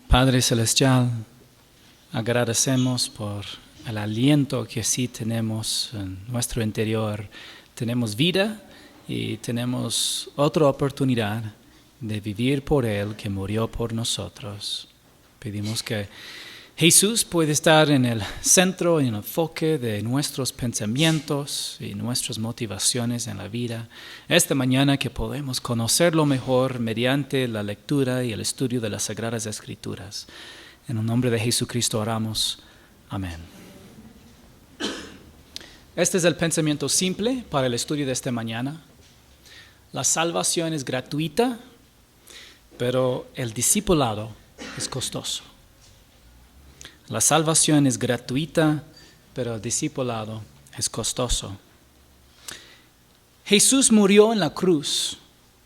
Padre Celestial, agradecemos por el aliento que sí tenemos en nuestro interior. Tenemos vida y tenemos otra oportunidad de vivir por Él que murió por nosotros. Pedimos que Jesús pueda estar en el centro y en el enfoque de nuestros pensamientos y nuestras motivaciones en la vida. Esta mañana que podemos conocerlo mejor mediante la lectura y el estudio de las Sagradas Escrituras. En el nombre de Jesucristo oramos. Amén. Este es el pensamiento simple para el estudio de esta mañana. La salvación es gratuita, pero el discipulado es costoso. La salvación es gratuita, pero el discipulado es costoso. Jesús murió en la cruz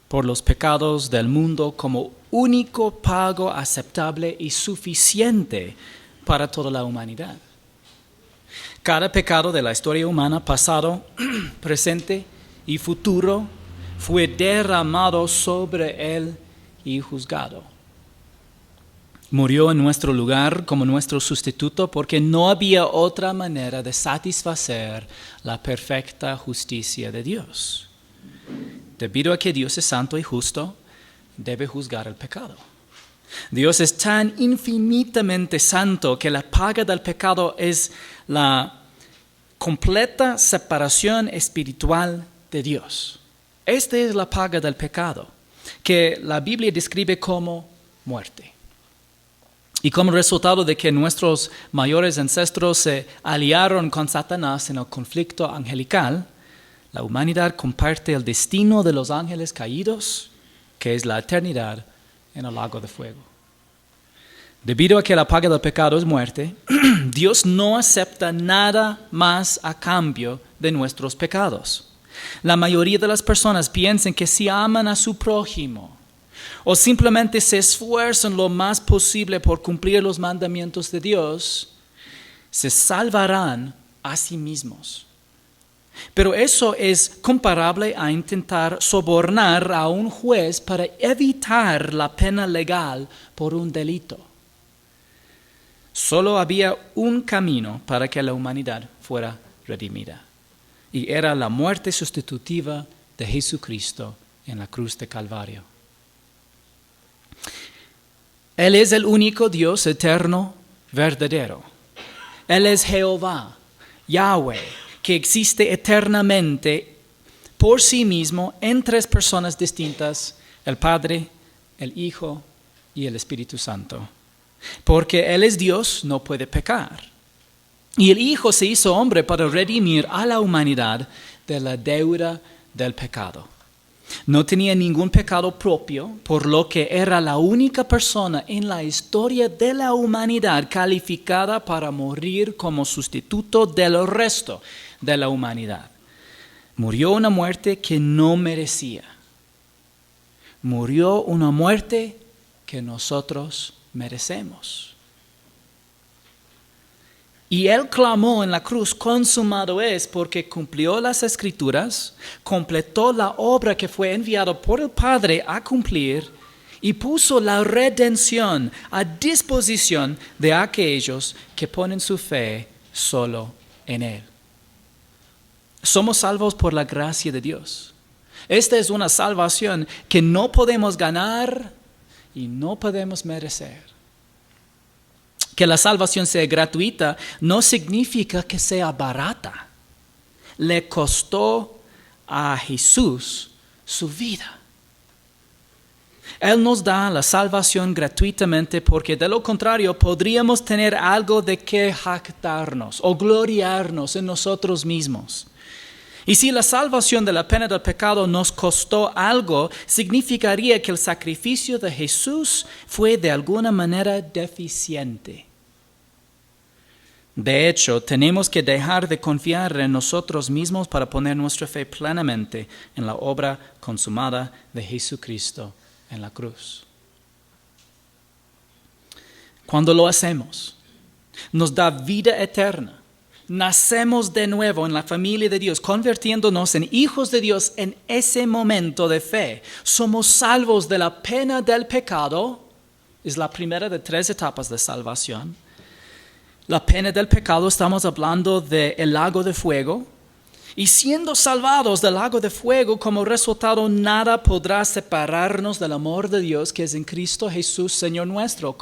por los pecados del mundo como único pago aceptable y suficiente para toda la humanidad. Cada pecado de la historia humana, pasado, presente y futuro, fue derramado sobre él y juzgado. Murió en nuestro lugar como nuestro sustituto porque no había otra manera de satisfacer la perfecta justicia de Dios. Debido a que Dios es santo y justo, debe juzgar el pecado. Dios es tan infinitamente santo que la paga del pecado es la completa separación espiritual de Dios. Esta es la paga del pecado, que la Biblia describe como muerte. Y como resultado de que nuestros mayores ancestros se aliaron con Satanás en el conflicto angelical, la humanidad comparte el destino de los ángeles caídos, que es la eternidad en el lago de fuego. Debido a que la paga del pecado es muerte, Dios no acepta nada más a cambio de nuestros pecados. La mayoría de las personas piensan que si aman a su prójimo, o simplemente se esfuerzan lo más posible por cumplir los mandamientos de Dios, se salvarán a sí mismos. Pero eso es comparable a intentar sobornar a un juez para evitar la pena legal por un delito. Solo había un camino para que la humanidad fuera redimida, y era la muerte sustitutiva de Jesucristo en la cruz de Calvario. Él es el único Dios eterno, verdadero. Él es Jehová, Yahweh, que existe eternamente por sí mismo en tres personas distintas, el Padre, el Hijo y el Espíritu Santo. Porque Él es Dios, no puede pecar. Y el Hijo se hizo hombre para redimir a la humanidad de la deuda del pecado. No tenía ningún pecado propio, por lo que era la única persona en la historia de la humanidad calificada para morir como sustituto del resto de la humanidad. Murió una muerte que no merecía. Murió una muerte que nosotros merecemos. Y Él clamó en la cruz, consumado es, porque cumplió las Escrituras, completó la obra que fue enviado por el Padre a cumplir y puso la redención a disposición de aquellos que ponen su fe solo en Él. Somos salvos por la gracia de Dios. Esta es una salvación que no podemos ganar y no podemos merecer. Que la salvación sea gratuita no significa que sea barata. Le costó a Jesús su vida. Él nos da la salvación gratuitamente porque de lo contrario podríamos tener algo de que jactarnos o gloriarnos en nosotros mismos. Y si la salvación de la pena del pecado nos costó algo, significaría que el sacrificio de Jesús fue de alguna manera deficiente. De hecho, tenemos que dejar de confiar en nosotros mismos para poner nuestra fe plenamente en la obra consumada de Jesucristo en la cruz. Cuando lo hacemos, nos da vida eterna. Nacemos de nuevo en la familia de Dios, convirtiéndonos en hijos de Dios en ese momento de fe. Somos salvos de la pena del pecado Es la primera de 3 etapas de salvación. La pena del pecado, estamos hablando del lago de fuego. Y siendo salvados del lago de fuego, como resultado, nada podrá separarnos del amor de Dios que es en Cristo Jesús, Señor nuestro,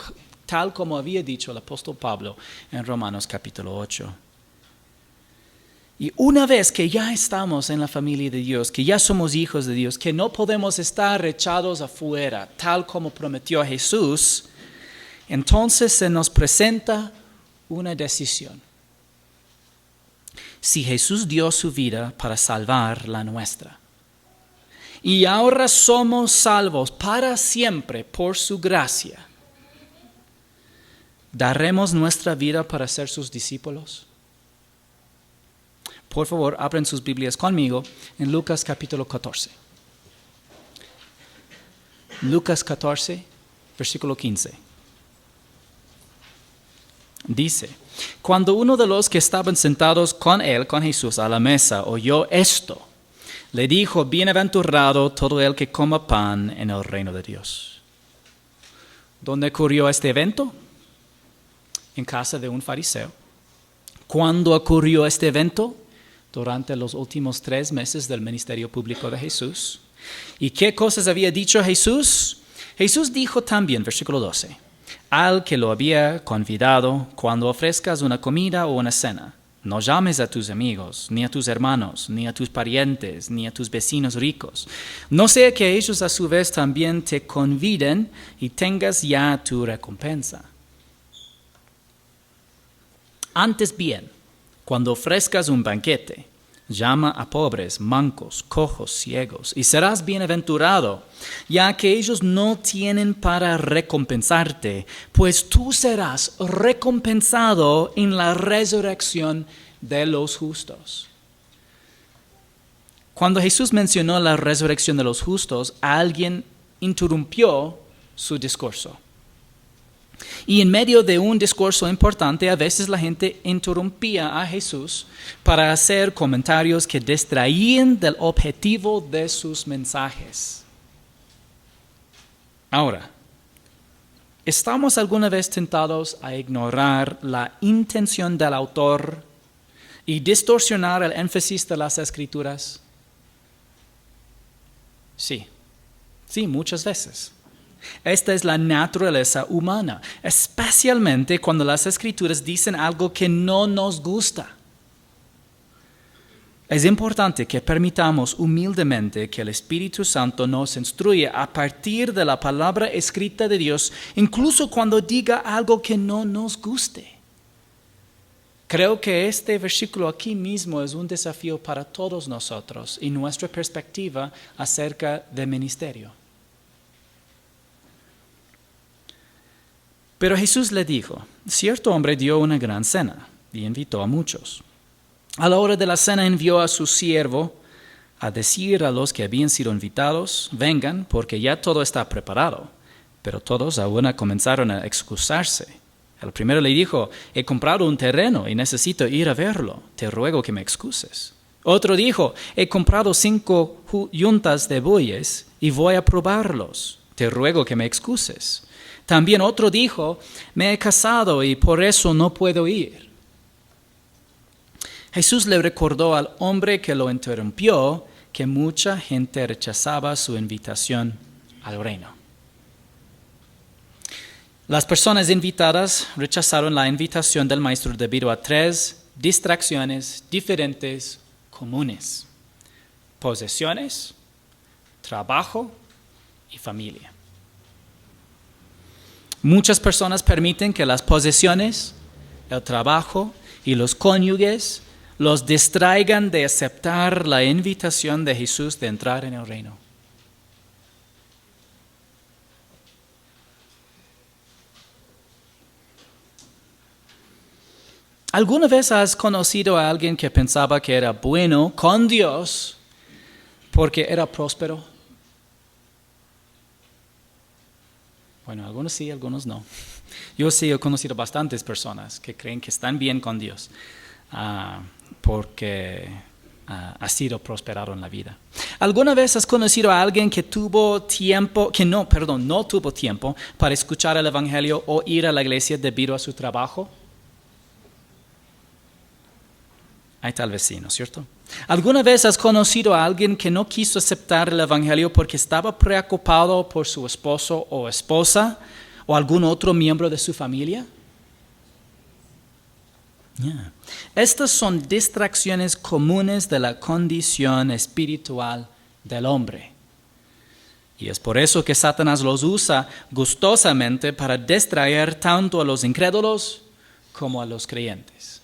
tal como había dicho el apóstol Pablo en Romanos capítulo 8. Y una vez que ya estamos en la familia de Dios, que ya somos hijos de Dios, que no podemos estar echados afuera, tal como prometió Jesús, entonces se nos presenta una decisión. Si Jesús dio su vida para salvar la nuestra, y ahora somos salvos para siempre por su gracia, ¿daremos nuestra vida para ser sus discípulos? Por favor, abran sus Biblias conmigo en Lucas capítulo 14. Lucas 14, versículo 15. Dice, cuando uno de los que estaban sentados con él, con Jesús, a la mesa, oyó esto, le dijo, bienaventurado todo el que coma pan en el reino de Dios. ¿Dónde ocurrió este evento? En casa de un fariseo. ¿Cuándo ocurrió este evento? Durante los últimos 3 meses del ministerio público de Jesús. ¿Y qué cosas había dicho Jesús? Jesús dijo también, versículo 12, al que lo había convidado, cuando ofrezcas una comida o una cena, no llames a tus amigos, ni a tus hermanos, ni a tus parientes, ni a tus vecinos ricos. No sea que ellos a su vez también te conviden y tengas ya tu recompensa. Antes bien, cuando ofrezcas un banquete, llama a pobres, mancos, cojos, ciegos, y serás bienaventurado, ya que ellos no tienen para recompensarte, pues tú serás recompensado en la resurrección de los justos. Cuando Jesús mencionó la resurrección de los justos, alguien interrumpió su discurso. Y en medio de un discurso importante, a veces la gente interrumpía a Jesús para hacer comentarios que distraían del objetivo de sus mensajes. Ahora, ¿estamos alguna vez tentados a ignorar la intención del autor y distorsionar el énfasis de las Escrituras? Sí, muchas veces. Esta es la naturaleza humana, especialmente cuando las Escrituras dicen algo que no nos gusta. Es importante que permitamos humildemente que el Espíritu Santo nos instruya a partir de la palabra escrita de Dios, incluso cuando diga algo que no nos guste. Creo que este versículo aquí mismo es un desafío para todos nosotros y nuestra perspectiva acerca del ministerio. Pero Jesús le dijo, cierto hombre dio una gran cena y invitó a muchos. A la hora de la cena envió a su siervo a decir a los que habían sido invitados, vengan porque ya todo está preparado. Pero todos aún comenzaron a excusarse. El primero le dijo, he comprado un terreno y necesito ir a verlo, te ruego que me excuses. Otro dijo, he comprado 5 yuntas de bueyes y voy a probarlos, te ruego que me excuses. También otro dijo, me he casado y por eso no puedo ir. Jesús le recordó al hombre que lo interrumpió que mucha gente rechazaba su invitación al reino. Las personas invitadas rechazaron la invitación del maestro debido a 3 distracciones diferentes comunes: posesiones, trabajo y familia. Muchas personas permiten que las posesiones, el trabajo y los cónyuges los distraigan de aceptar la invitación de Jesús de entrar en el reino. ¿Alguna vez has conocido a alguien que pensaba que era bueno con Dios porque era próspero? Bueno, algunos sí, algunos no. Yo sí he conocido bastantes personas que creen que están bien con Dios porque así prosperado en la vida. ¿Alguna vez has conocido a alguien que no tuvo tiempo para escuchar el Evangelio o ir a la iglesia debido a su trabajo? Hay tal vez sí, ¿no es cierto? ¿Alguna vez has conocido a alguien que no quiso aceptar el Evangelio porque estaba preocupado por su esposo o esposa o algún otro miembro de su familia? Yeah. Estas son distracciones comunes de la condición espiritual del hombre. Y es por eso que Satanás los usa gustosamente para distraer tanto a los incrédulos como a los creyentes.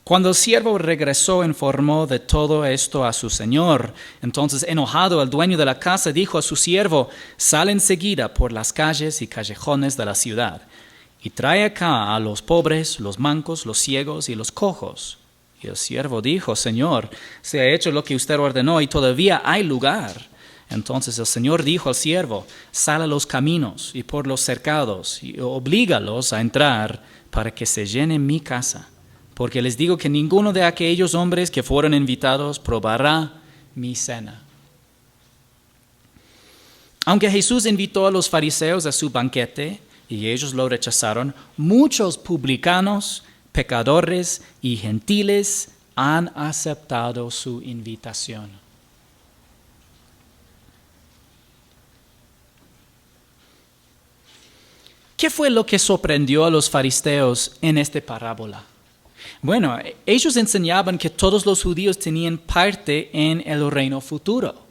Cuando el siervo regresó, informó de todo esto a su señor. Entonces, enojado, el dueño de la casa dijo a su siervo: sal enseguida por las calles y callejones de la ciudad, y trae acá a los pobres, los mancos, los ciegos y los cojos. Y el siervo dijo: Señor, se ha hecho lo que usted ordenó y todavía hay lugar. Entonces el Señor dijo al siervo: sal a los caminos y por los cercados y oblígalos a entrar para que se llene mi casa. Porque les digo que ninguno de aquellos hombres que fueron invitados probará mi cena. Aunque Jesús invitó a los fariseos a su banquete y ellos lo rechazaron, muchos publicanos, pecadores y gentiles han aceptado su invitación. ¿Qué fue lo que sorprendió a los fariseos en esta parábola? Bueno, ellos enseñaban que todos los judíos tenían parte en el reino futuro.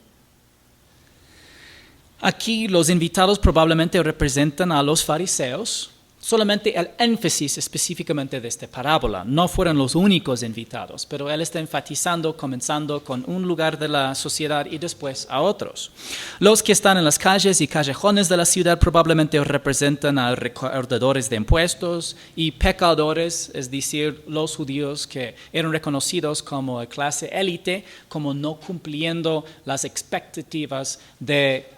Aquí los invitados probablemente representan a los fariseos, solamente el énfasis específicamente de esta parábola. No fueron los únicos invitados, pero él está enfatizando, comenzando con un lugar de la sociedad y después a otros. Los que están en las calles y callejones de la ciudad probablemente representan a recaudadores de impuestos y pecadores, es decir, los judíos que eran reconocidos como clase élite, como no cumpliendo las expectativas de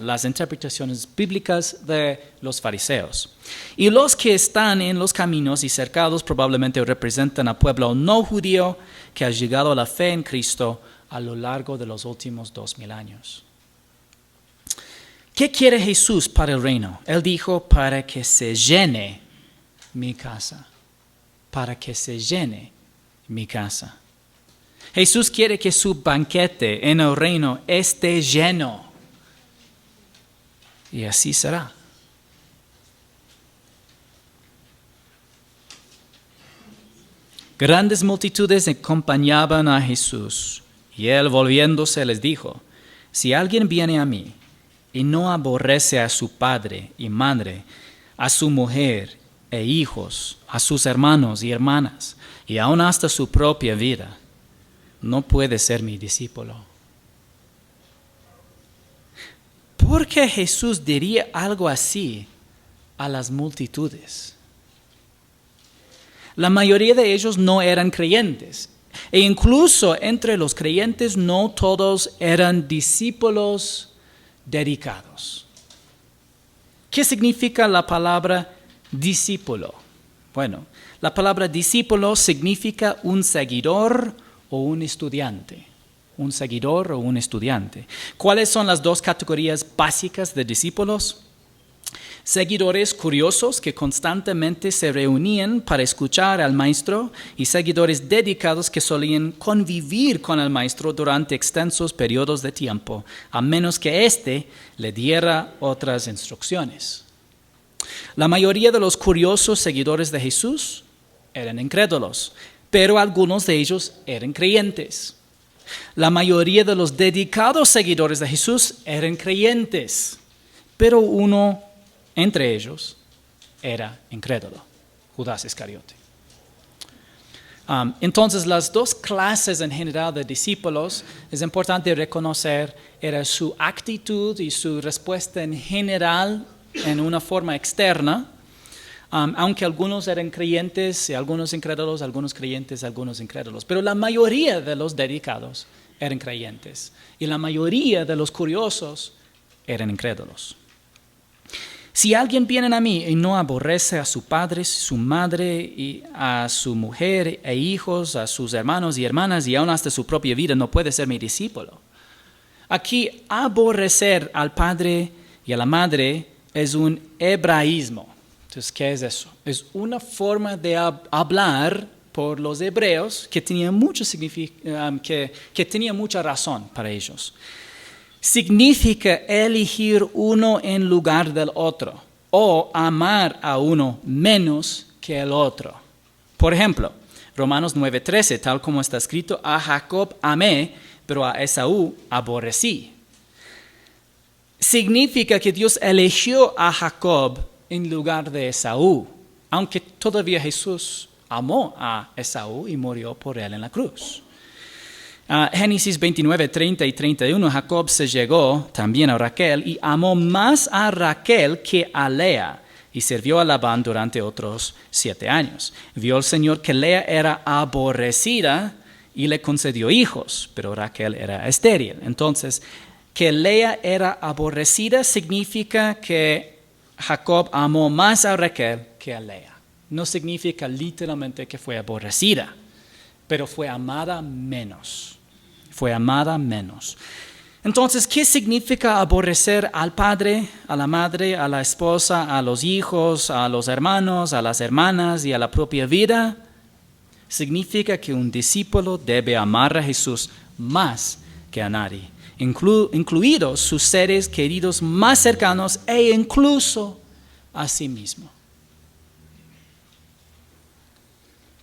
las interpretaciones bíblicas de los fariseos. Y los que están en los caminos y cercados probablemente representan al pueblo no judío que ha llegado a la fe en Cristo a lo largo de los últimos 2000 años. ¿Qué quiere Jesús para el reino? Él dijo: para que se llene mi casa. Para que se llene mi casa. Jesús quiere que su banquete en el reino esté lleno. Y así será. Grandes multitudes acompañaban a Jesús, y él, volviéndose, les dijo: si alguien viene a mí y no aborrece a su padre y madre, a su mujer e hijos, a sus hermanos y hermanas, y aun hasta su propia vida, no puede ser mi discípulo. ¿Por qué Jesús diría algo así a las multitudes? La mayoría de ellos no eran creyentes. E incluso entre los creyentes no todos eran discípulos dedicados. ¿Qué significa la palabra discípulo? Bueno, la palabra discípulo significa un seguidor o un estudiante. Un seguidor o un estudiante. ¿Cuáles son las dos categorías básicas de discípulos? Seguidores curiosos que constantemente se reunían para escuchar al maestro y seguidores dedicados que solían convivir con el maestro durante extensos periodos de tiempo, a menos que éste le diera otras instrucciones. La mayoría de los curiosos seguidores de Jesús eran incrédulos, pero algunos de ellos eran creyentes. La mayoría de los dedicados seguidores de Jesús eran creyentes, pero uno entre ellos era incrédulo, Judas Iscariote. Entonces, las dos clases en general de discípulos, es importante reconocer, era su actitud y su respuesta en general en una forma externa, aunque algunos eran creyentes y algunos incrédulos, algunos creyentes, algunos incrédulos. Pero la mayoría de los dedicados eran creyentes y la mayoría de los curiosos eran incrédulos. Si alguien viene a mí y no aborrece a su padre, su madre, y a su mujer e hijos, a sus hermanos y hermanas, y aún hasta su propia vida, no puede ser mi discípulo. Aquí, aborrecer al padre y a la madre es un hebraísmo. Entonces, ¿qué es eso? Es una forma de hablar por los hebreos que tenía mucha razón para ellos. Significa elegir uno en lugar del otro o amar a uno menos que el otro. Por ejemplo, Romanos 9:13, tal como está escrito, a Jacob amé, pero a Esaú aborrecí. Significa que Dios eligió a Jacob en lugar de Esaú, aunque todavía Jesús amó a Esaú y murió por él en la cruz. Génesis 29, 30 y 31, Jacob se llegó también a Raquel y amó más a Raquel que a Lea y sirvió a Labán durante otros 7 años. Vio el Señor que Lea era aborrecida y le concedió hijos, pero Raquel era estéril. Entonces, que Lea era aborrecida significa que Jacob amó más a Raquel que a Lea. No significa literalmente que fue aborrecida, pero fue amada menos. Fue amada menos. Entonces, ¿qué significa aborrecer al padre, a la madre, a la esposa, a los hijos, a los hermanos, a las hermanas y a la propia vida? Significa que un discípulo debe amar a Jesús más que a nadie, incluidos sus seres queridos más cercanos e incluso a sí mismo.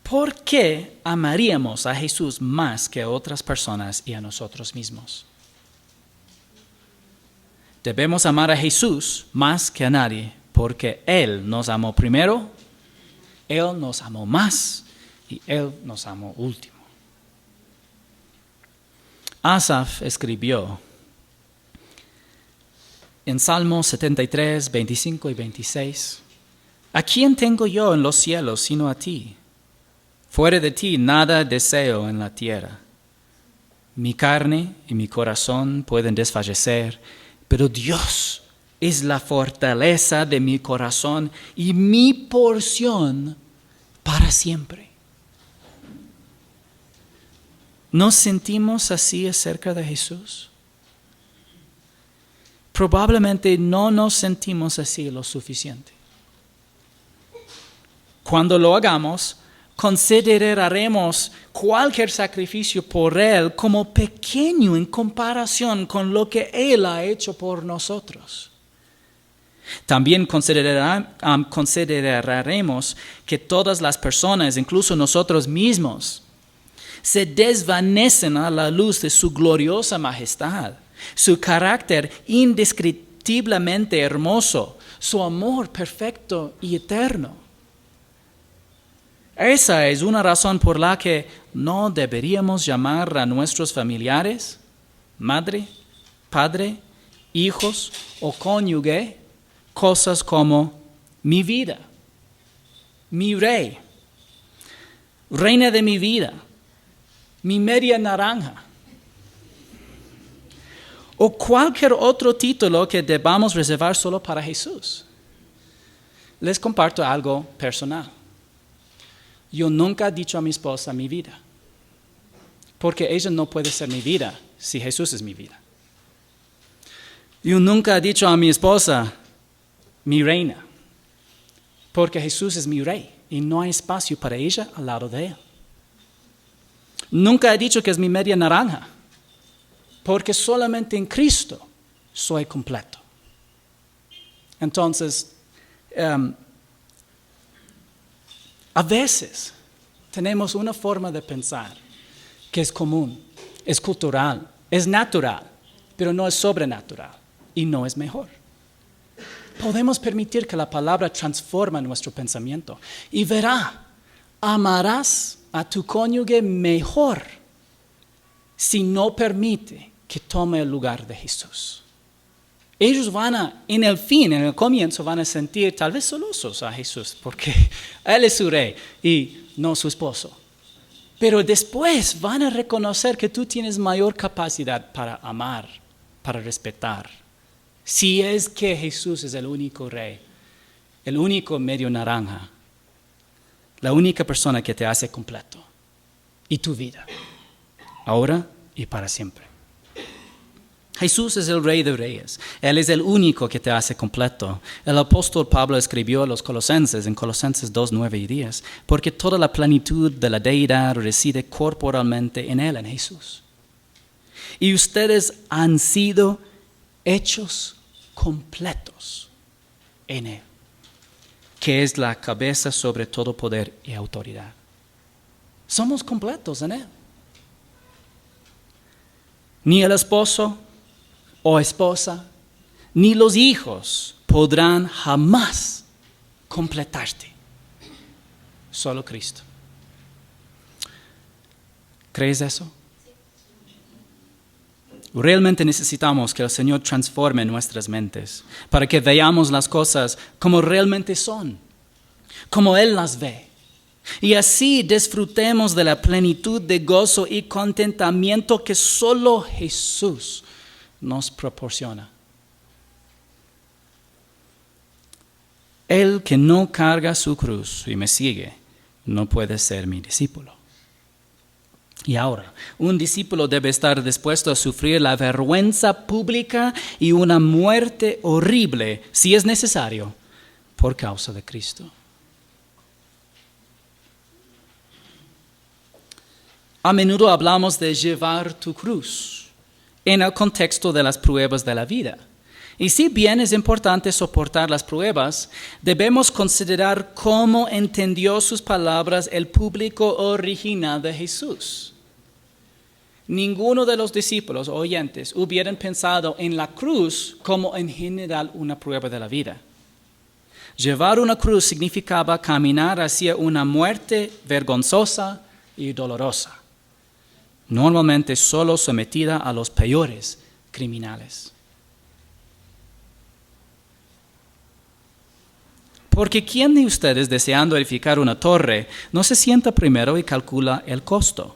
¿Por qué amaríamos a Jesús más que a otras personas y a nosotros mismos? Debemos amar a Jesús más que a nadie porque Él nos amó primero, Él nos amó más y Él nos amó último. Asaf escribió en Salmos 73, 25 y 26, ¿a quién tengo yo en los cielos sino a ti? Fuera de ti nada deseo en la tierra. Mi carne y mi corazón pueden desfallecer, pero Dios es la fortaleza de mi corazón y mi porción para siempre. ¿Nos sentimos así acerca de Jesús? Probablemente no nos sentimos así lo suficiente. Cuando lo hagamos, consideraremos cualquier sacrificio por Él como pequeño en comparación con lo que Él ha hecho por nosotros. También consideraremos que todas las personas, incluso nosotros mismos, se desvanecen a la luz de su gloriosa majestad, su carácter indescriptiblemente hermoso, su amor perfecto y eterno. Esa es una razón por la que no deberíamos llamar a nuestros familiares, madre, padre, hijos o cónyuge, cosas como mi vida, mi rey, reina de mi vida, mi media naranja, o cualquier otro título que debamos reservar solo para Jesús. Les comparto algo personal. Yo nunca he dicho a mi esposa mi vida, porque ella no puede ser mi vida si Jesús es mi vida. Yo nunca he dicho a mi esposa mi reina, porque Jesús es mi rey y no hay espacio para ella al lado de Él. Nunca he dicho que es mi media naranja, porque solamente en Cristo soy completo. Entonces, a veces tenemos una forma de pensar que es común, es cultural, es natural, pero no es sobrenatural y no es mejor. Podemos permitir que la palabra transforme nuestro pensamiento y verá, amarás a tu cónyuge mejor si no permite que tome el lugar de Jesús. Ellos en el comienzo van a sentir tal vez celosos a Jesús porque Él es su rey y no su esposo. Pero después van a reconocer que tú tienes mayor capacidad para amar, para respetar, Si es que Jesús es el único rey, el único medio naranja, la única persona que te hace completo, y tu vida, ahora y para siempre. Jesús es el Rey de Reyes. Él es el único que te hace completo. El apóstol Pablo escribió a los Colosenses en Colosenses 2, 9 y 10, porque toda la plenitud de la deidad reside corporalmente en Él, en Jesús. Y ustedes han sido hechos completos en Él, que es la cabeza sobre todo poder y autoridad. Somos completos en Él. Ni el esposo o esposa, ni los hijos podrán jamás completarte. Solo Cristo. ¿Crees eso? Realmente necesitamos que el Señor transforme nuestras mentes para que veamos las cosas como realmente son, como Él las ve. Y así disfrutemos de la plenitud de gozo y contentamiento que solo Jesús nos proporciona. El que no carga su cruz y me sigue, no puede ser mi discípulo. Y ahora, un discípulo debe estar dispuesto a sufrir la vergüenza pública y una muerte horrible, si es necesario, por causa de Cristo. A menudo hablamos de llevar tu cruz en el contexto de las pruebas de la vida. Y si bien es importante soportar las pruebas, debemos considerar cómo entendió sus palabras el público original de Jesús. Ninguno de los discípulos oyentes hubieran pensado en la cruz como en general una prueba de la vida. Llevar una cruz significaba caminar hacia una muerte vergonzosa y dolorosa, normalmente solo sometida a los peores criminales. Porque ¿quién de ustedes, deseando edificar una torre, no se sienta primero y calcula el costo,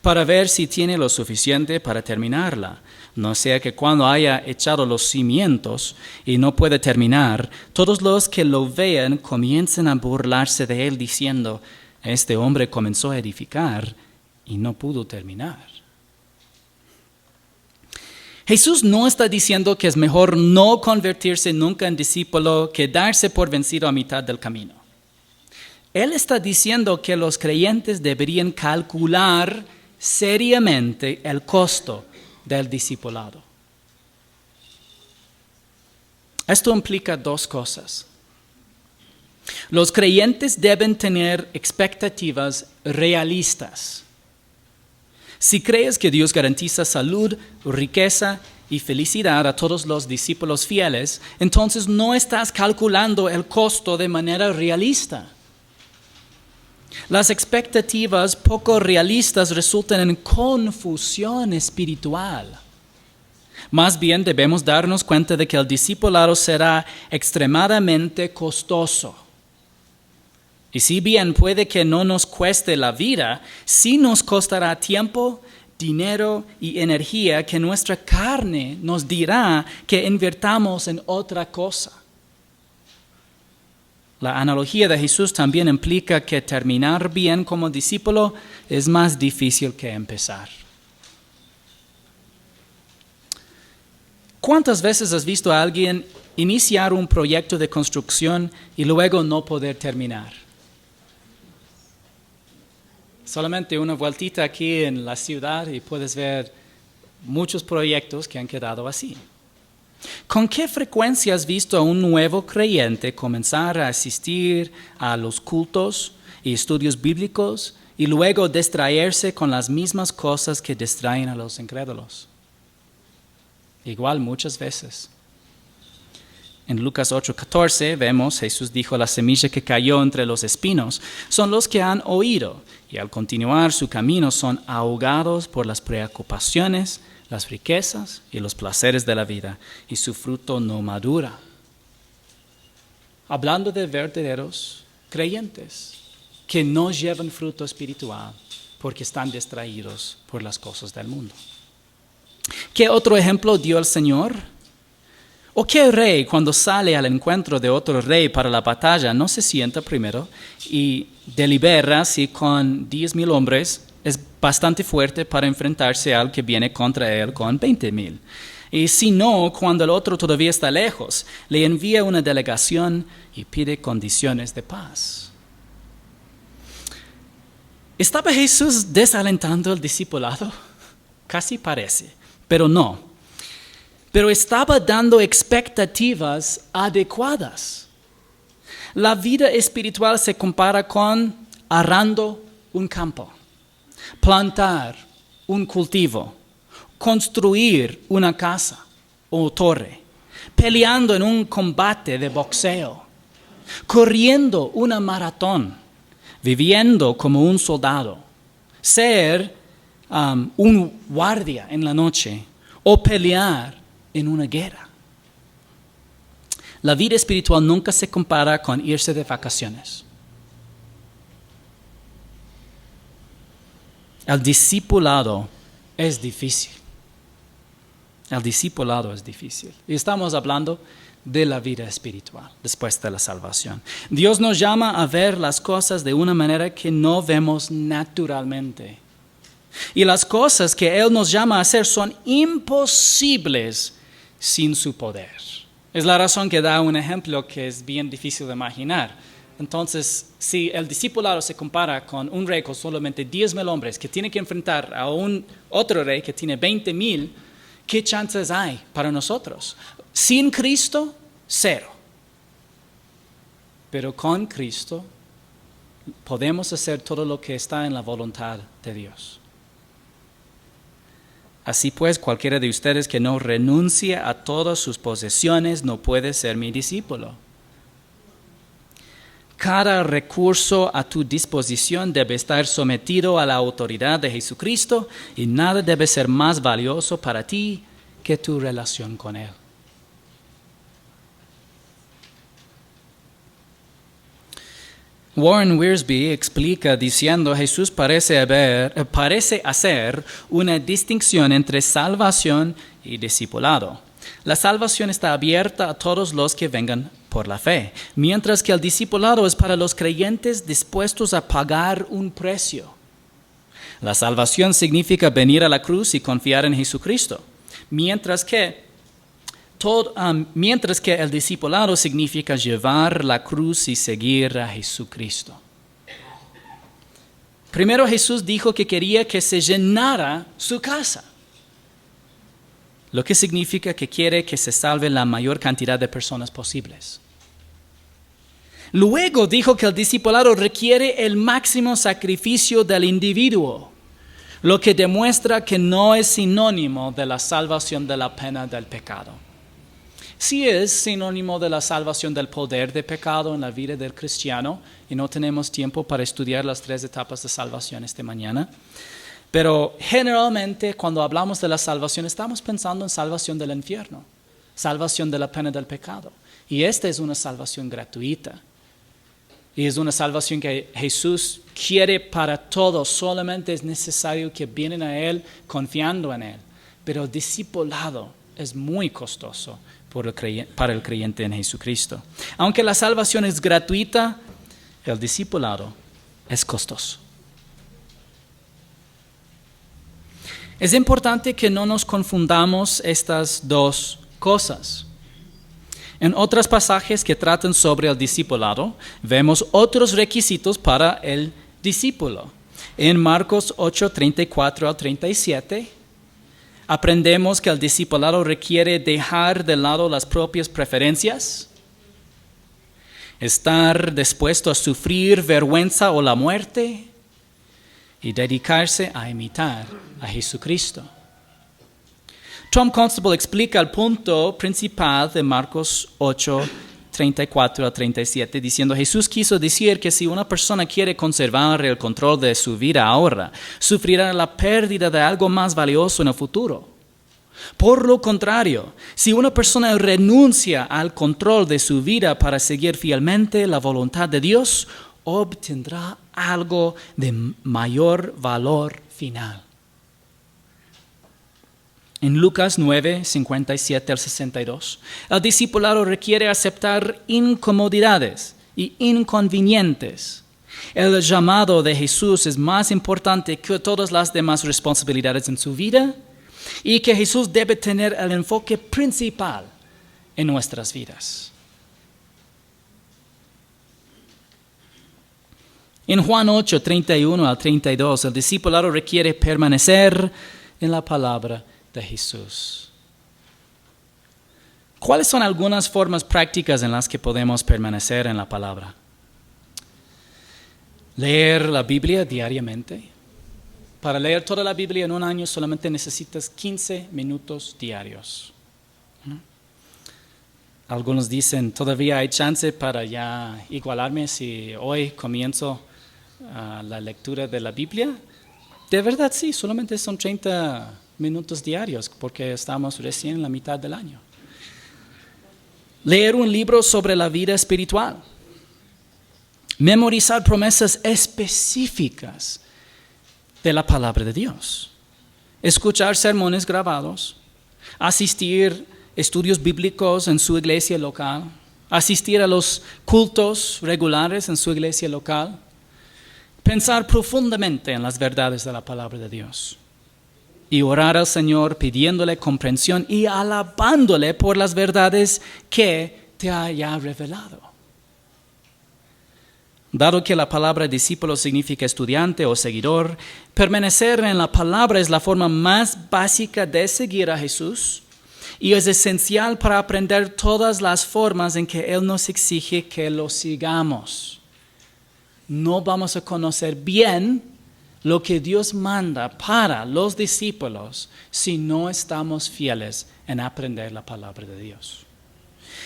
para ver si tiene lo suficiente para terminarla? No sea que cuando haya echado los cimientos y no puede terminar, todos los que lo vean comiencen a burlarse de él, diciendo: este hombre comenzó a edificar y no pudo terminar. Jesús no está diciendo que es mejor no convertirse nunca en discípulo que darse por vencido a mitad del camino. Él está diciendo que los creyentes deberían calcular seriamente el costo del discipulado. Esto implica dos cosas. Los creyentes deben tener expectativas realistas. Si crees que Dios garantiza salud, riqueza y felicidad a todos los discípulos fieles, entonces no estás calculando el costo de manera realista. Las expectativas poco realistas resultan en confusión espiritual. Más bien debemos darnos cuenta de que el discipulado será extremadamente costoso. Y si bien puede que no nos cueste la vida, sí nos costará tiempo, dinero y energía que nuestra carne nos dirá que invirtamos en otra cosa. La analogía de Jesús también implica que terminar bien como discípulo es más difícil que empezar. ¿Cuántas veces has visto a alguien iniciar un proyecto de construcción y luego no poder terminar? Solamente una vueltita aquí en la ciudad y puedes ver muchos proyectos que han quedado así. ¿Con qué frecuencia has visto a un nuevo creyente comenzar a asistir a los cultos y estudios bíblicos y luego distraerse con las mismas cosas que distraen a los incrédulos? Igual muchas veces. En Lucas 8:14 vemos, Jesús dijo: la semilla que cayó entre los espinos son los que han oído y al continuar su camino son ahogados por las preocupaciones, las riquezas y los placeres de la vida, y su fruto no madura. Hablando de verdaderos creyentes que no llevan fruto espiritual porque están distraídos por las cosas del mundo. ¿Qué otro ejemplo dio el Señor? ¿O qué rey, cuando sale al encuentro de otro rey para la batalla, no se sienta primero y delibera si con 10,000 hombres es bastante fuerte para enfrentarse al que viene contra él con 20,000? Y si no, cuando el otro todavía está lejos, le envía una delegación y pide condiciones de paz. ¿Estaba Jesús desalentando el discipulado? Casi parece, pero no. Pero estaba dando expectativas adecuadas. La vida espiritual se compara con arando un campo, plantar un cultivo, construir una casa o torre, peleando en un combate de boxeo, corriendo una maratón, viviendo como un soldado, ser un guardia en la noche o pelear en una guerra. La vida espiritual nunca se compara con irse de vacaciones. El discipulado es difícil. El discipulado es difícil. Y estamos hablando de la vida espiritual después de la salvación. Dios nos llama a ver las cosas de una manera que no vemos naturalmente. Y las cosas que Él nos llama a hacer son imposibles sin su poder. Es la razón que da un ejemplo que es bien difícil de imaginar. Entonces, si el discipulado se compara con un rey con solamente 10,000 hombres que tiene que enfrentar a otro rey que tiene 20,000, ¿qué chances hay para nosotros? Sin Cristo, 0. Pero con Cristo podemos hacer todo lo que está en la voluntad de Dios. Así pues, cualquiera de ustedes que no renuncie a todas sus posesiones no puede ser mi discípulo. Cada recurso a tu disposición debe estar sometido a la autoridad de Jesucristo y nada debe ser más valioso para ti que tu relación con Él. Warren Wiersbe explica diciendo: Jesús parece hacer una distinción entre salvación y discipulado. La salvación está abierta a todos los que vengan por la fe, mientras que el discipulado es para los creyentes dispuestos a pagar un precio. La salvación significa venir a la cruz y confiar en Jesucristo, mientras que el discipulado significa llevar la cruz y seguir a Jesucristo. Primero Jesús dijo que quería que se llenara su casa, lo que significa que quiere que se salve la mayor cantidad de personas posibles. Luego dijo que el discipulado requiere el máximo sacrificio del individuo, lo que demuestra que no es sinónimo de la salvación de la pena del pecado. Sí es sinónimo de la salvación del poder de pecado en la vida del cristiano, y no tenemos tiempo para estudiar las 3 etapas de salvación esta mañana. Pero generalmente cuando hablamos de la salvación estamos pensando en salvación del infierno, salvación de la pena del pecado. Y esta es una salvación gratuita. Y es una salvación que Jesús quiere para todos. Solamente es necesario que vienen a Él confiando en Él. Pero el discipulado es muy costoso para el creyente en Jesucristo. Aunque la salvación es gratuita, el discipulado es costoso. Es importante que no nos confundamos estas dos cosas. En otros pasajes que tratan sobre el discipulado, vemos otros requisitos para el discípulo. En Marcos 8, 34 al 37, aprendemos que el discipulado requiere dejar de lado las propias preferencias, estar dispuesto a sufrir vergüenza o la muerte y dedicarse a imitar a Jesucristo. Tom Constable explica el punto principal de Marcos 8, 34 a 37, diciendo: Jesús quiso decir que si una persona quiere conservar el control de su vida ahora, sufrirá la pérdida de algo más valioso en el futuro. Por lo contrario, si una persona renuncia al control de su vida para seguir fielmente la voluntad de Dios, obtendrá algo de mayor valor final. En Lucas 9, 57 al 62, el discipulado requiere aceptar incomodidades y inconvenientes. El llamado de Jesús es más importante que todas las demás responsabilidades en su vida y que Jesús debe tener el enfoque principal en nuestras vidas. En Juan 8, 31 al 32, el discipulado requiere permanecer en la palabra de Jesús. ¿Cuáles son algunas formas prácticas en las que podemos permanecer en la palabra? Leer la Biblia diariamente. Para leer toda la Biblia en un año solamente necesitas 15 minutos diarios. Algunos dicen, todavía hay chance para ya igualarme si hoy comienzo la lectura de la Biblia. De verdad sí, solamente son 30 minutos diarios porque estamos recién en la mitad del año. Leer un libro sobre la vida espiritual. Memorizar promesas específicas de la palabra de Dios. Escuchar sermones grabados. Asistir a estudios bíblicos en su iglesia local. Asistir a los cultos regulares en su iglesia local. Pensar profundamente en las verdades de la palabra de Dios. Y orar al Señor pidiéndole comprensión y alabándole por las verdades que te haya revelado. Dado que la palabra discípulo significa estudiante o seguidor, permanecer en la palabra es la forma más básica de seguir a Jesús y es esencial para aprender todas las formas en que Él nos exige que lo sigamos. No vamos a conocer bien lo que Dios manda para los discípulos si no estamos fieles en aprender la palabra de Dios.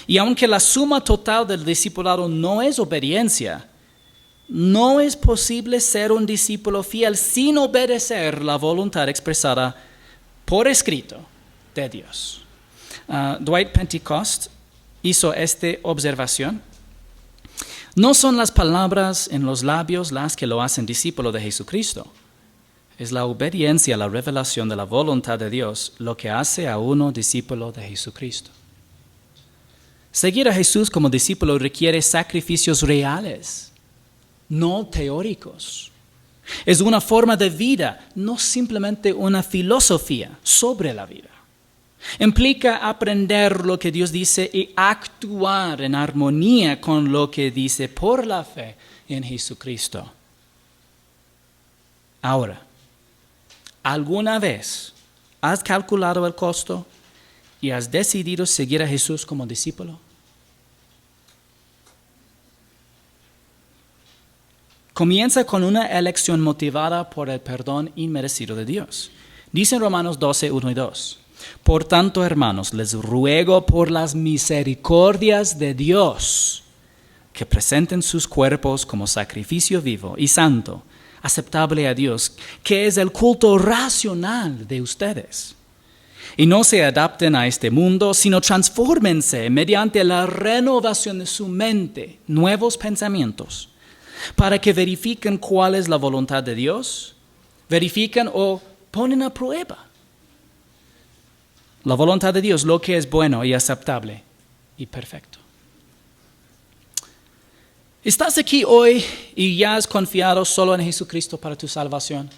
Y aunque la suma total del discipulado no es obediencia, no es posible ser un discípulo fiel sin obedecer la voluntad expresada por escrito de Dios. Dwight Pentecost hizo esta observación. No son las palabras en los labios las que lo hacen discípulo de Jesucristo. Es la obediencia a la revelación de la voluntad de Dios lo que hace a uno discípulo de Jesucristo. Seguir a Jesús como discípulo requiere sacrificios reales, no teóricos. Es una forma de vida, no simplemente una filosofía sobre la vida. Implica aprender lo que Dios dice y actuar en armonía con lo que dice por la fe en Jesucristo. Ahora, ¿alguna vez has calculado el costo y has decidido seguir a Jesús como discípulo? Comienza con una elección motivada por el perdón inmerecido de Dios. Dice en Romanos 12, 1 y 2. Por tanto, hermanos, les ruego por las misericordias de Dios que presenten sus cuerpos como sacrificio vivo y santo, aceptable a Dios, que es el culto racional de ustedes. Y no se adapten a este mundo, sino transfórmense mediante la renovación de su mente, nuevos pensamientos, para que verifiquen cuál es la voluntad de Dios, verifiquen o ponen a prueba la voluntad de Dios, lo que es bueno y aceptable y perfecto. ¿Estás aquí hoy y ya has confiado solo en Jesucristo para tu salvación?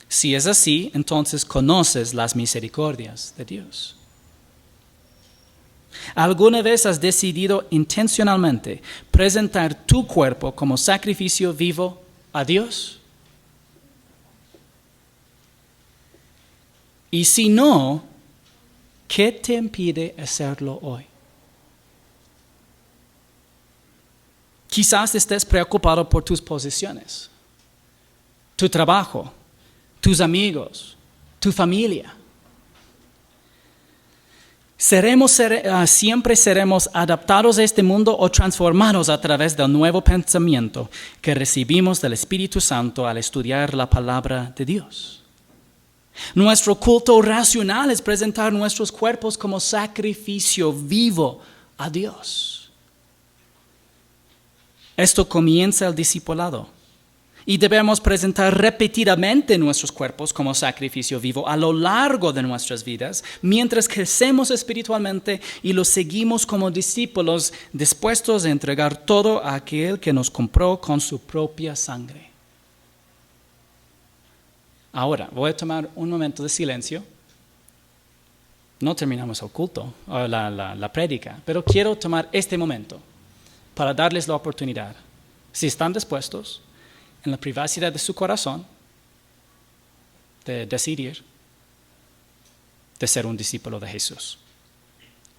Si es así, entonces conoces las misericordias de Dios. ¿Alguna vez has decidido intencionalmente presentar tu cuerpo como sacrificio vivo a Dios? Y si no, ¿qué te impide hacerlo hoy? Quizás estés preocupado por tus posesiones, tu trabajo, tus amigos, tu familia. Siempre seremos adaptados a este mundo o transformados a través del nuevo pensamiento que recibimos del Espíritu Santo al estudiar la palabra de Dios. Nuestro culto racional es presentar nuestros cuerpos como sacrificio vivo a Dios. Esto comienza el discipulado Y debemos presentar repetidamente nuestros cuerpos como sacrificio vivo a lo largo de nuestras vidas, mientras crecemos espiritualmente y los seguimos como discípulos dispuestos a entregar todo a aquel que nos compró con su propia sangre. Ahora, voy a tomar un momento de silencio. No terminamos el culto, o la prédica, pero quiero tomar este momento para darles la oportunidad, si están dispuestos, en la privacidad de su corazón, de decidir de ser un discípulo de Jesús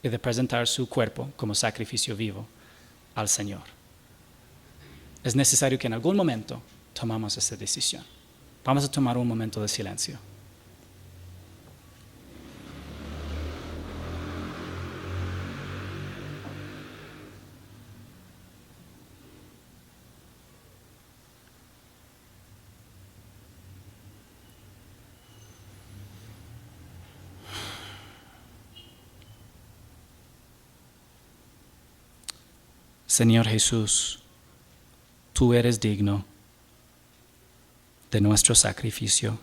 y de presentar su cuerpo como sacrificio vivo al Señor. Es necesario que en algún momento tomamos esa decisión. Vamos a tomar un momento de silencio. Señor Jesús, tú eres digno de nuestro sacrificio.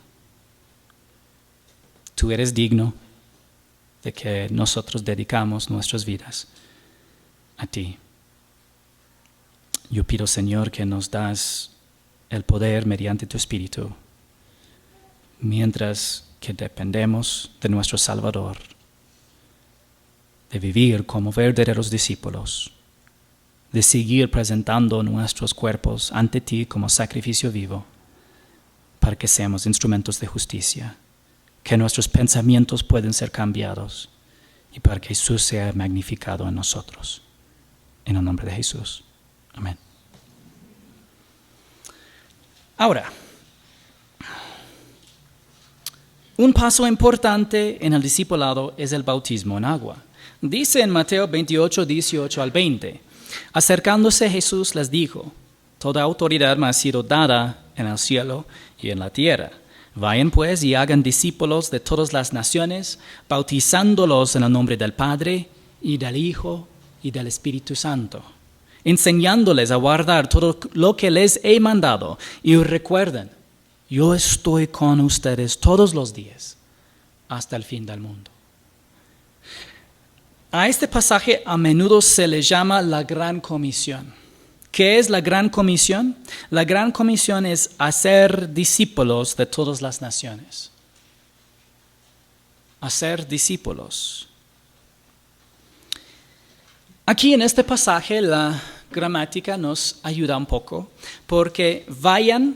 Tú eres digno de que nosotros dedicamos nuestras vidas a ti. Yo pido, Señor, que nos das el poder mediante tu Espíritu, mientras que dependemos de nuestro Salvador, de vivir como verdaderos discípulos, de seguir presentando nuestros cuerpos ante ti como sacrificio vivo, para que seamos instrumentos de justicia, que nuestros pensamientos pueden ser cambiados y para que Jesús sea magnificado en nosotros. En el nombre de Jesús. Amén. Ahora, un paso importante en el discipulado es el bautismo en agua. Dice en Mateo 28, 18 al 20, acercándose Jesús les dijo, toda autoridad me ha sido dada en el cielo y en la tierra. Vayan pues y hagan discípulos de todas las naciones, bautizándolos en el nombre del Padre y del Hijo y del Espíritu Santo, enseñándoles a guardar todo lo que les he mandado. Y recuerden, yo estoy con ustedes todos los días hasta el fin del mundo. A este pasaje a menudo se le llama la Gran Comisión. ¿Qué es la Gran Comisión? La Gran Comisión es hacer discípulos de todas las naciones. Hacer discípulos. Aquí en este pasaje la gramática nos ayuda un poco, porque vayan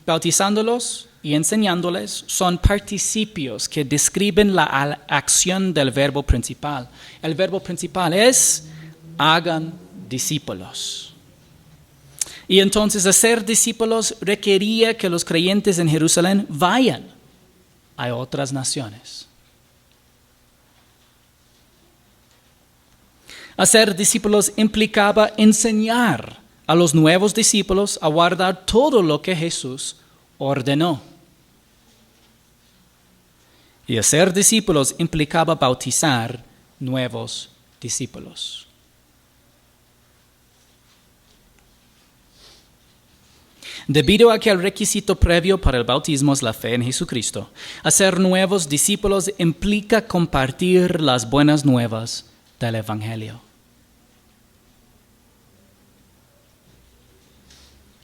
bautizándolos y enseñándoles son participios que describen la acción del verbo principal. El verbo principal es hagan discípulos. Y entonces hacer discípulos requería que los creyentes en Jerusalén vayan a otras naciones. Hacer discípulos implicaba enseñar a los nuevos discípulos a guardar todo lo que Jesús ordenó. Y hacer discípulos implicaba bautizar nuevos discípulos. Debido a que el requisito previo para el bautismo es la fe en Jesucristo, hacer nuevos discípulos implica compartir las buenas nuevas del Evangelio.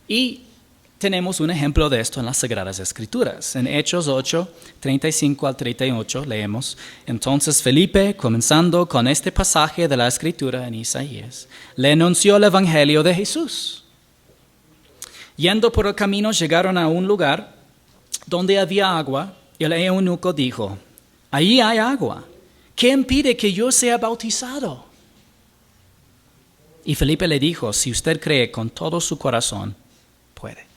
Y tenemos un ejemplo de esto en las Sagradas Escrituras. En Hechos 8, 35 al 38 leemos, entonces Felipe, comenzando con este pasaje de la Escritura en Isaías, le anunció el Evangelio de Jesús. Yendo por el camino llegaron a un lugar donde había agua y el eunuco dijo, allí hay agua, ¿qué impide que yo sea bautizado? Y Felipe le dijo, si usted cree con todo su corazón, puede.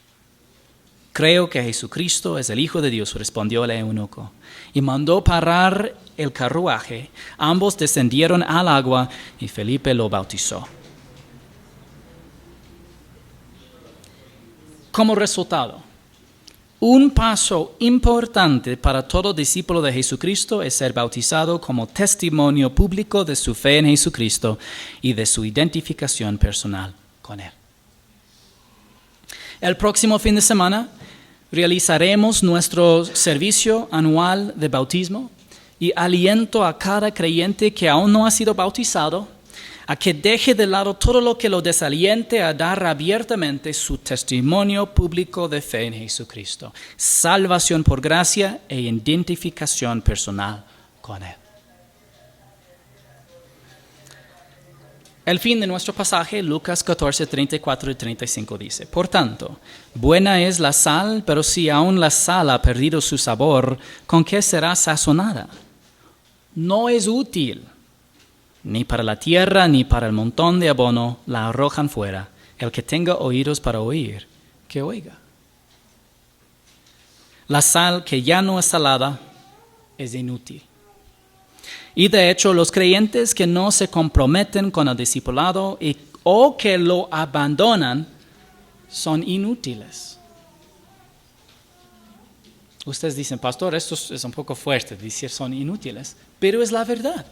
Creo que Jesucristo es el Hijo de Dios, respondió el eunuco, y mandó parar el carruaje. Ambos descendieron al agua y Felipe lo bautizó. Como resultado, un paso importante para todo discípulo de Jesucristo es ser bautizado como testimonio público de su fe en Jesucristo y de su identificación personal con Él. El próximo fin de semana realizaremos nuestro servicio anual de bautismo y aliento a cada creyente que aún no ha sido bautizado a que deje de lado todo lo que lo desaliente a dar abiertamente su testimonio público de fe en Jesucristo, salvación por gracia e identificación personal con Él. El fin de nuestro pasaje, Lucas 14, 34 y 35 dice: Por tanto, buena es la sal, pero si aún la sal ha perdido su sabor, ¿con qué será sazonada? No es útil, ni para la tierra, ni para el montón de abono la arrojan fuera. El que tenga oídos para oír, que oiga. La sal que ya no es salada es inútil. Y de hecho, los creyentes que no se comprometen con el discipulado o que lo abandonan son inútiles. Ustedes dicen, pastor, esto es un poco fuerte decir son inútiles, pero es la verdad.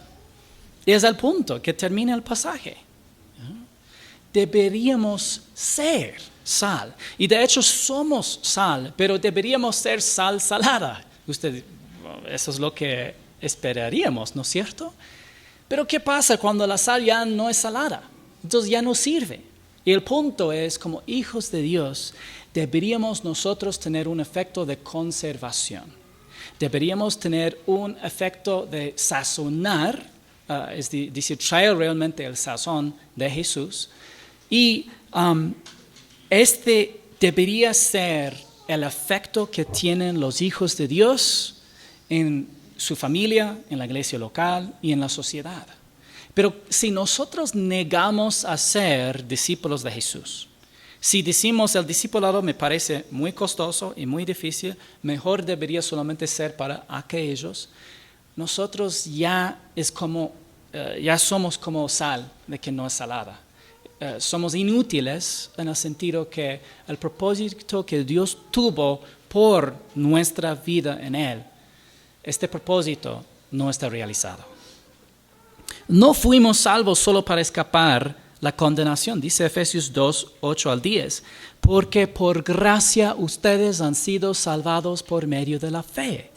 Es el punto que termina el pasaje. Deberíamos ser sal. Y de hecho somos sal, pero deberíamos ser sal salada. Eso es lo que esperaríamos, ¿no es cierto? Pero ¿qué pasa cuando la sal ya no es salada? Entonces ya no sirve. Y el punto es, como hijos de Dios, deberíamos nosotros tener un efecto de conservación. Deberíamos tener un efecto de sazonar, es decir, traer realmente el sazón de Jesús. Y este debería ser el efecto que tienen los hijos de Dios en su familia, en la iglesia local y en la sociedad. Pero si nosotros negamos a ser discípulos de Jesús, si decimos el discipulado me parece muy costoso y muy difícil, mejor debería solamente ser para aquellos, nosotros ya somos como sal de que no es salada. Somos inútiles en el sentido que el propósito que Dios tuvo por nuestra vida en Él, este propósito no está realizado. No fuimos salvos solo para escapar la condenación, dice Efesios 2, 8 al 10, porque por gracia ustedes han sido salvados por medio de la fe.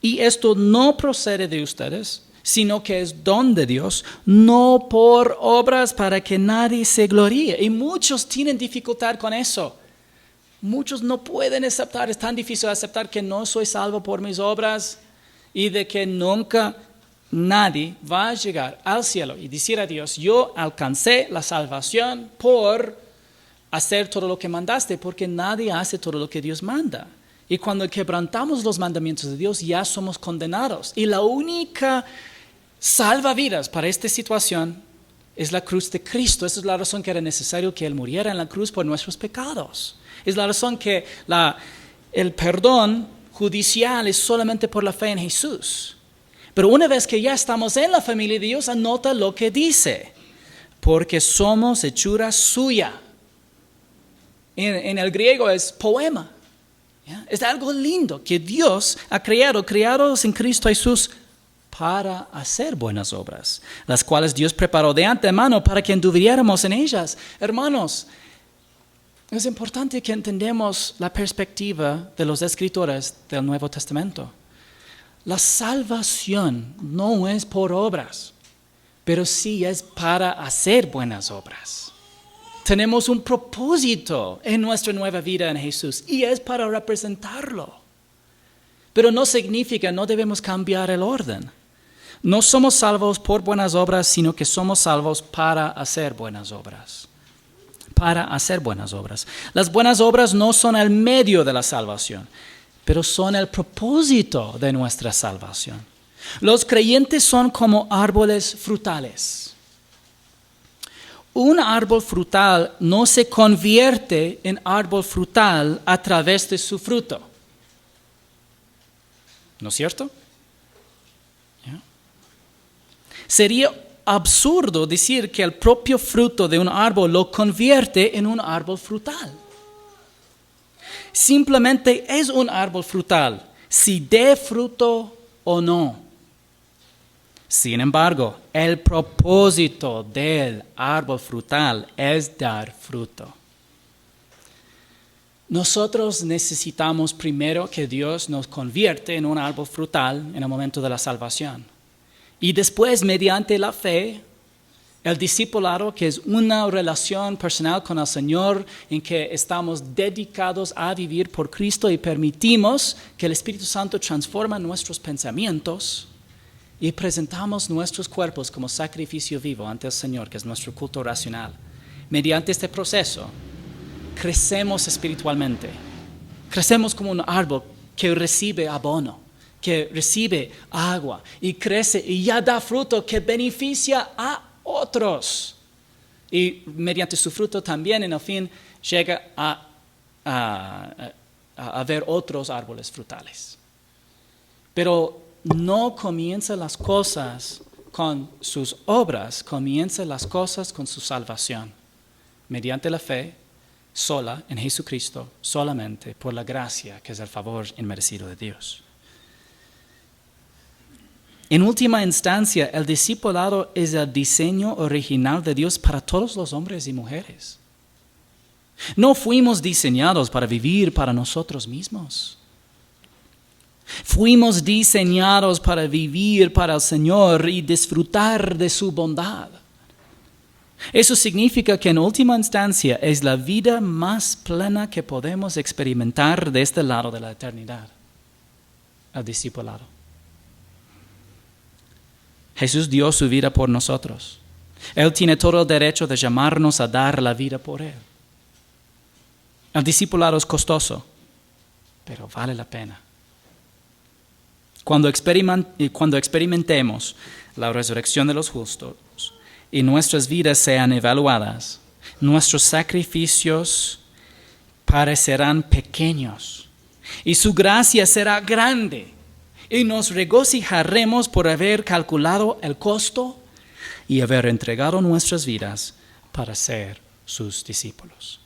Y esto no procede de ustedes, sino que es don de Dios, no por obras para que nadie se gloríe. Y muchos tienen dificultad con eso. Muchos no pueden aceptar, es tan difícil aceptar que no soy salvo por mis obras y de que nunca nadie va a llegar al cielo y decir a Dios, yo alcancé la salvación por hacer todo lo que mandaste, porque nadie hace todo lo que Dios manda. Y cuando quebrantamos los mandamientos de Dios, ya somos condenados. Y la única salvavidas para esta situación es la cruz de Cristo. Esa es la razón que era necesario que Él muriera en la cruz por nuestros pecados. Es la razón que el perdón judicial es solamente por la fe en Jesús. Pero una vez que ya estamos en la familia de Dios, anota lo que dice. Porque somos hechura suya. En el griego es poema. ¿Ya? Es algo lindo que Dios ha creados en Cristo Jesús para hacer buenas obras, las cuales Dios preparó de antemano para que anduviéramos en ellas. Hermanos, es importante que entendamos la perspectiva de los escritores del Nuevo Testamento. La salvación no es por obras, pero sí es para hacer buenas obras. Tenemos un propósito en nuestra nueva vida en Jesús y es para representarlo. Pero no significa, no debemos cambiar el orden. No somos salvos por buenas obras, sino que somos salvos para hacer buenas obras. Para hacer buenas obras. Las buenas obras no son el medio de la salvación, pero son el propósito de nuestra salvación. Los creyentes son como árboles frutales. Un árbol frutal no se convierte en árbol frutal a través de su fruto. ¿No es cierto? ¿Ya? Sería absurdo decir que el propio fruto de un árbol lo convierte en un árbol frutal. Simplemente es un árbol frutal, si dé fruto o no. Sin embargo, el propósito del árbol frutal es dar fruto. Nosotros necesitamos primero que Dios nos convierte en un árbol frutal en el momento de la salvación. Y después, mediante la fe, el discipulado, que es una relación personal con el Señor en que estamos dedicados a vivir por Cristo y permitimos que el Espíritu Santo transforme nuestros pensamientos y presentamos nuestros cuerpos como sacrificio vivo ante el Señor, que es nuestro culto racional. Mediante este proceso, crecemos espiritualmente. Crecemos como un árbol que recibe abono, que recibe agua y crece y ya da fruto que beneficia a otros. Y mediante su fruto también en el fin llega a ver otros árboles frutales. Pero no comienza las cosas con sus obras, comienza las cosas con su salvación. Mediante la fe, sola en Jesucristo, solamente por la gracia que es el favor inmerecido de Dios. En última instancia, el discipulado es el diseño original de Dios para todos los hombres y mujeres. No fuimos diseñados para vivir para nosotros mismos. Fuimos diseñados para vivir para el Señor y disfrutar de su bondad. Eso significa que en última instancia es la vida más plena que podemos experimentar de este lado de la eternidad, el discipulado. Jesús dio su vida por nosotros. Él tiene todo el derecho de llamarnos a dar la vida por Él. El discipulado es costoso, pero vale la pena. Cuando experimentemos la resurrección de los justos y nuestras vidas sean evaluadas, nuestros sacrificios parecerán pequeños y su gracia será grande. Y nos regocijaremos por haber calculado el costo y haber entregado nuestras vidas para ser sus discípulos.